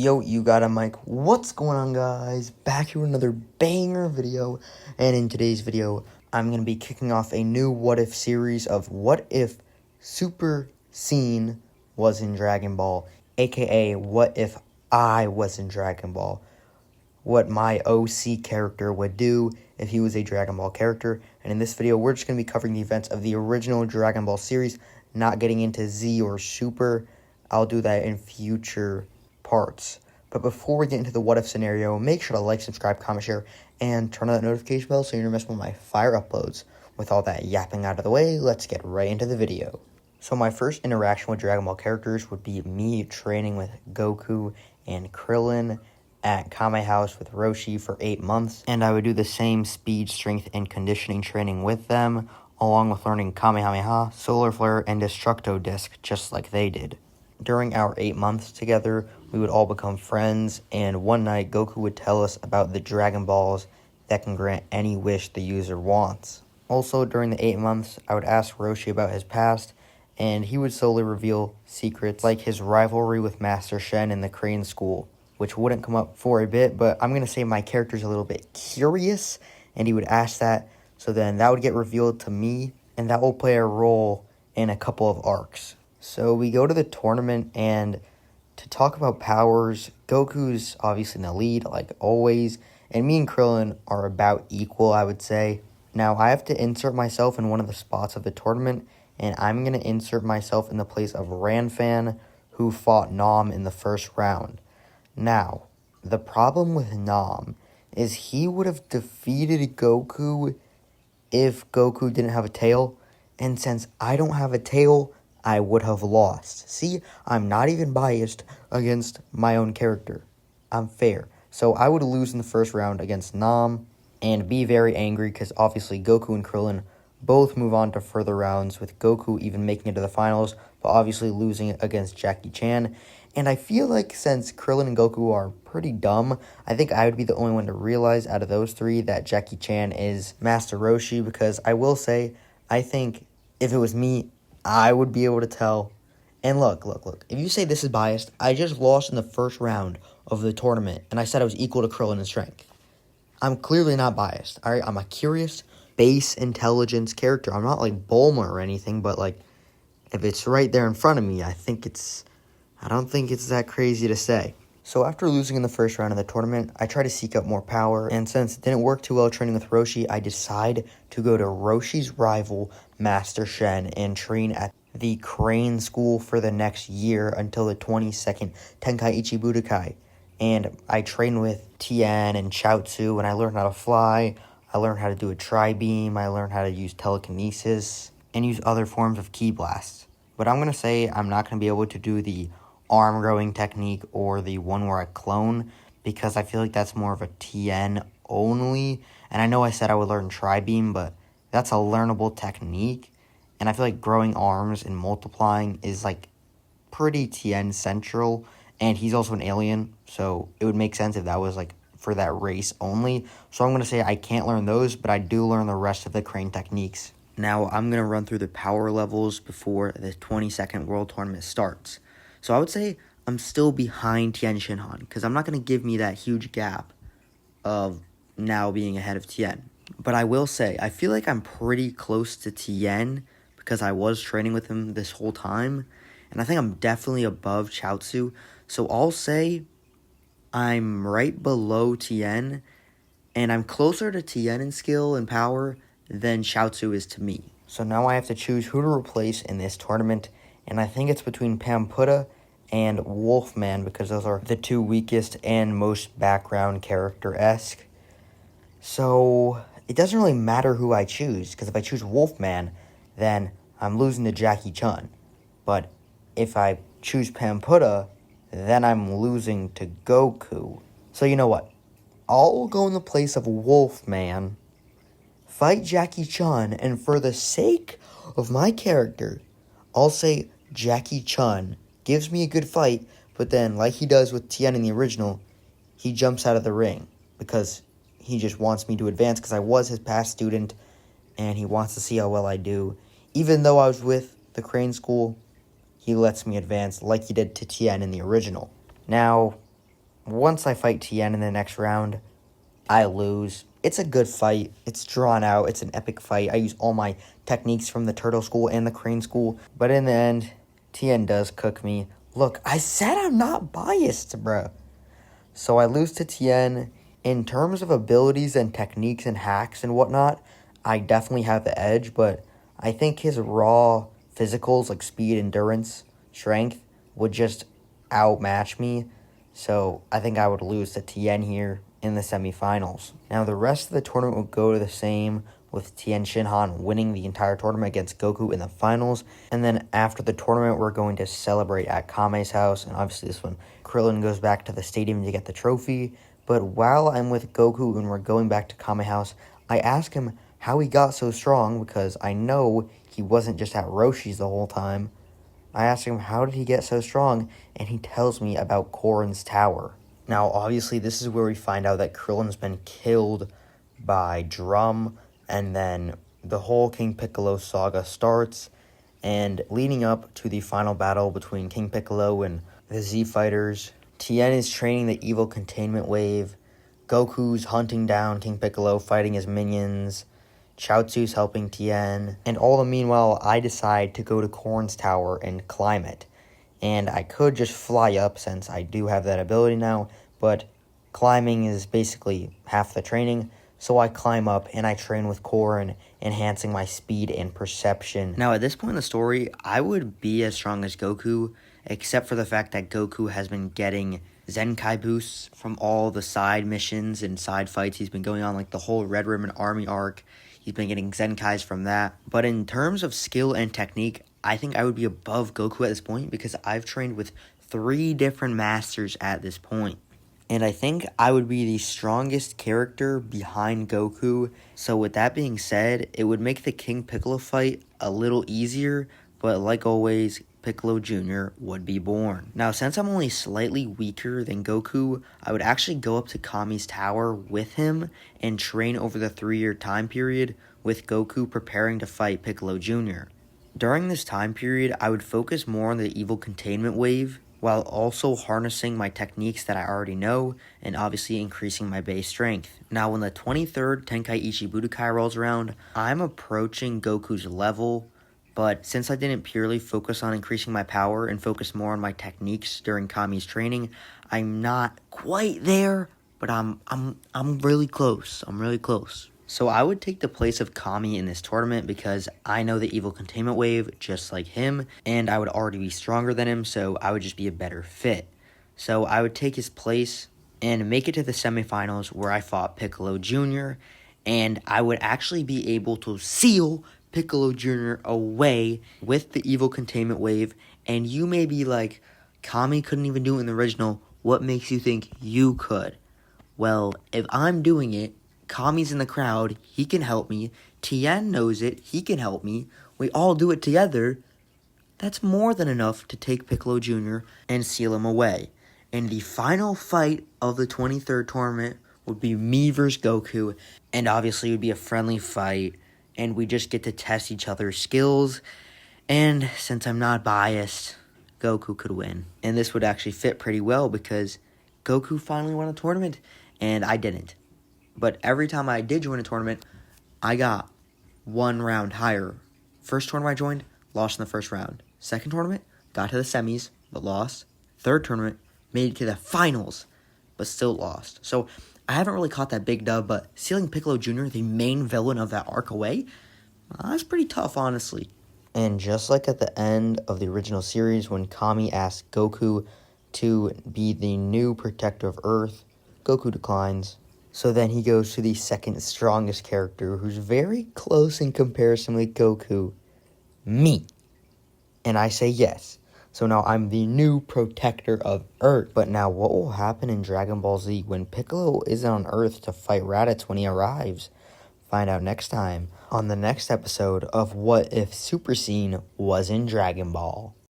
Yo, you got a mic. What's going on, guys? Back here with another banger video. And in today's video, I'm going to be kicking off a new What If series of what if Super Scene was in Dragon Ball, aka what if I was in Dragon Ball. What my OC character would do if he was a Dragon Ball character. And in this video, we're just going to be covering the events of the original Dragon Ball series, not getting into Z or Super. I'll do that in future parts. But before we get into the what if scenario, make sure to like, subscribe, comment, share, and turn on that notification bell so you don't miss one of my fire uploads. With all that yapping out of the way, let's get right into the video. So my first interaction with Dragon Ball characters would be me training with Goku and Krillin at Kame House with Roshi for 8 months, and I would do the same speed, strength, and conditioning training with them, along with learning Kamehameha, Solar Flare, and Destructo Disc, just like they did. During our 8 months together, we would all become friends, and one night Goku would tell us about the Dragon Balls that can grant any wish the user wants. Also, during the 8 months, I would ask Roshi about his past, and he would slowly reveal secrets like his rivalry with Master Shen in the Crane School, which wouldn't come up for a bit, but I'm going to say my character's a little bit curious, and he would ask that, so then that would get revealed to me, and that will play a role in a couple of arcs. So we go to the tournament, and to talk about powers, Goku's obviously in the lead, like always, and me and Krillin are about equal, I would say. Now, I have to insert myself in one of the spots of the tournament, and I'm going to insert myself in the place of Ranfan, who fought Nam in the first round. Now, the problem with Nam is he would have defeated Goku if Goku didn't have a tail, and since I don't have a tail, I would have lost. See, I'm not even biased against my own character. I'm fair. So I would lose in the first round against Nam and be very angry because obviously Goku and Krillin both move on to further rounds, with Goku even making it to the finals, but obviously losing against Jackie Chan. And I feel like since Krillin and Goku are pretty dumb, I think I would be the only one to realize out of those three that Jackie Chan is Master Roshi, because I will say, I think if it was me, I would be able to tell. And look. If you say this is biased, I just lost in the first round of the tournament, and I said I was equal to Krillin in strength. I'm clearly not biased. All right, I'm a curious, base intelligence character. I'm not like Bulma or anything, but like, if it's right there in front of me, I don't think it's that crazy to say. So after losing in the first round of the tournament, I try to seek out more power, and since it didn't work too well training with Roshi, I decide to go to Roshi's rival, Master Shen, and train at the Crane School for the next year until the 22nd Tenkaichi Budokai. And I train with Tien and Chaozu, and I learned how to fly, I learned how to do a tri-beam, I learned how to use telekinesis, and use other forms of ki blasts. But I'm going to say I'm not going to be able to do the arm growing technique or the one where I clone, because I feel like that's more of a Tien only. And I know I said I would learn tri-beam, but that's a learnable technique. And I feel like growing arms and multiplying is like pretty Tien central. And he's also an alien, so it would make sense if that was like for that race only. So I'm going to say I can't learn those, but I do learn the rest of the Crane techniques. Now I'm going to run through the power levels before the 22nd World Tournament starts. So I would say I'm still behind Tien Shinhan, because I'm not going to give me that huge gap of now being ahead of Tien. But I will say, I feel like I'm pretty close to Tien, because I was training with him this whole time. And I think I'm definitely above Chaozu. So I'll say I'm right below Tien, and I'm closer to Tien in skill and power than Chaozu is to me. So now I have to choose who to replace in this tournament, and I think it's between Pamputa and Wolfman, because those are the two weakest and most background character-esque. So it doesn't really matter who I choose, because if I choose Wolfman, then I'm losing to Jackie Chun. But if I choose Pamputa, then I'm losing to Goku. So you know what? I'll go in the place of Wolfman, fight Jackie Chun, and for the sake of my character, I'll say Jackie Chun gives me a good fight, but then, like he does with Tien in the original, he jumps out of the ring because he just wants me to advance because I was his past student, and he wants to see how well I do. Even though I was with the Crane School, he lets me advance like he did to Tien in the original. Now, once I fight Tien in the next round, I lose. It's a good fight. It's drawn out. It's an epic fight. I use all my techniques from the Turtle School and the Crane School. But in the end, Tien does cook me. Look, I said I'm not biased, bruh. So I lose to Tien. In terms of abilities and techniques and hacks and whatnot, I definitely have the edge. But I think his raw physicals, like speed, endurance, strength, would just outmatch me. So I think I would lose to Tien here in the semifinals. Now the rest of the tournament will go to the same, with Tien Shinhan winning the entire tournament against Goku in the finals. And then after the tournament, we're going to celebrate at Kame's house. And obviously this one, Krillin goes back to the stadium to get the trophy. But while I'm with Goku and we're going back to Kame house, I ask him how he got so strong, because I know he wasn't just at Roshi's the whole time. I asked him how did he get so strong, and he tells me about Korin's tower. Now, obviously, this is where we find out that Krillin's been killed by Drum, and then the whole King Piccolo saga starts, and leading up to the final battle between King Piccolo and the Z Fighters, Tien is training the evil containment wave, Goku's hunting down King Piccolo, fighting his minions, Chaozu's helping Tien, and all the meanwhile, I decide to go to Korin's tower and climb it. And I could just fly up since I do have that ability now, but climbing is basically half the training, so I climb up and I train with Korin, enhancing my speed and perception. Now, at this point in the story, I would be as strong as Goku, except for the fact that Goku has been getting Zenkai boosts from all the side missions and side fights he's been going on, like the whole Red Ribbon Army arc. He's been getting Zenkais from that. But in terms of skill and technique, I think I would be above Goku at this point, because I've trained with 3 different masters at this point. And I think I would be the strongest character behind Goku. So with that being said, it would make the King Piccolo fight a little easier, but like always, Piccolo Jr. would be born. Now, since I'm only slightly weaker than Goku, I would actually go up to Kame's tower with him and train over the 3-year time period, with Goku preparing to fight Piccolo Jr. During this time period, I would focus more on the evil containment wave, while also harnessing my techniques that I already know, and obviously increasing my base strength. Now, when the 23rd Tenkaichi Budokai rolls around, I'm approaching Goku's level, but since I didn't purely focus on increasing my power and focus more on my techniques during Kame's training, I'm not quite there, but I'm really close. I'm really close. So I would take the place of Kame in this tournament, because I know the evil containment wave just like him, and I would already be stronger than him, so I would just be a better fit. So I would take his place and make it to the semifinals, where I fought Piccolo Jr., and I would actually be able to seal Piccolo Jr. away with the evil containment wave. And you may be like, Kame couldn't even do it in the original. What makes you think you could? Well, if I'm doing it, Kame's in the crowd, he can help me. Tien knows it, he can help me. We all do it together. That's more than enough to take Piccolo Jr. and seal him away. And the final fight of the 23rd tournament would be me versus Goku. And obviously it would be a friendly fight, and we just get to test each other's skills. And since I'm not biased, Goku could win. And this would actually fit pretty well, because Goku finally won a tournament, and I didn't. But every time I did join a tournament, I got 1 round higher. First tournament I joined, lost in the first round. Second tournament, got to the semis, but lost. Third tournament, made it to the finals, but still lost. So I haven't really caught that big dub, but sealing Piccolo Jr., the main villain of that arc, away, that's pretty tough, honestly. And just like at the end of the original series, when Kame asked Goku to be the new protector of Earth, Goku declines. So then he goes to the second strongest character, who's very close in comparison with Goku, me. And I say yes. So now I'm the new protector of Earth. But now what will happen in Dragon Ball Z when Piccolo isn't on Earth to fight Raditz when he arrives? Find out next time on the next episode of What If Super Scene was in Dragon Ball.